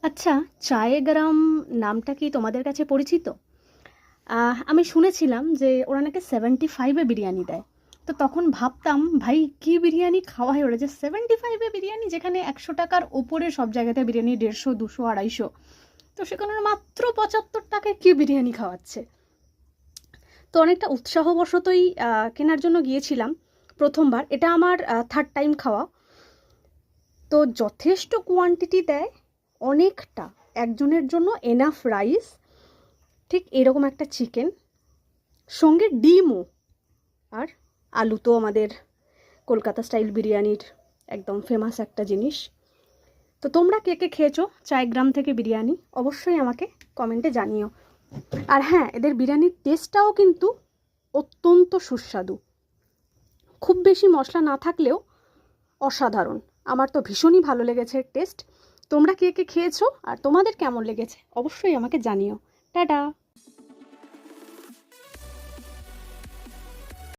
আচ্ছা, চায়েগ্রাম নামটা কি তোমাদের কাছে পরিচিত? আমি শুনেছিলাম যে ওরা নাকি 75-এ বিরিয়ানি দেয়। তো তখন ভাবতাম, ভাই কি বিরিয়ানি খাওয়ায় ওরা যে 75-এ বিরিয়ানি, যেখানে 100 টাকার ওপরে সব জায়গাতে বিরিয়ানি 150, 200, 250। তো সেখানে ওরা মাত্র 75 টাকায় কি বিরিয়ানি খাওয়াচ্ছে। তো অনেকটা উৎসাহবশতই কেনার জন্য গিয়েছিলাম প্রথমবার। এটা আমার থার্ড টাইম খাওয়া। তো যথেষ্ট কোয়ান্টিটি দেয়, অনেকটা, একজনের জন্য এনাফ রাইস, ঠিক এরকম একটা চিকেন, সঙ্গে ডিমও, আর আলু তো আমাদের কলকাতা স্টাইল বিরিয়ানির একদম ফেমাস একটা জিনিস। তো তোমরা কে কে খেয়েছো চায়গ্রাম থেকে বিরিয়ানি, অবশ্যই আমাকে কমেন্টে জানিও। আর হ্যাঁ, এদের বিরিয়ানির টেস্টটাও কিন্তু অত্যন্ত সুস্বাদু। খুব বেশি মশলা না থাকলেও অসাধারণ। আমার তো ভীষণই ভালো লেগেছে টেস্ট। তোমরা কে কে খেয়েছো আর তোমাদের কেমন লেগেছে অবশ্যই আমাকে জানিও। টাটা।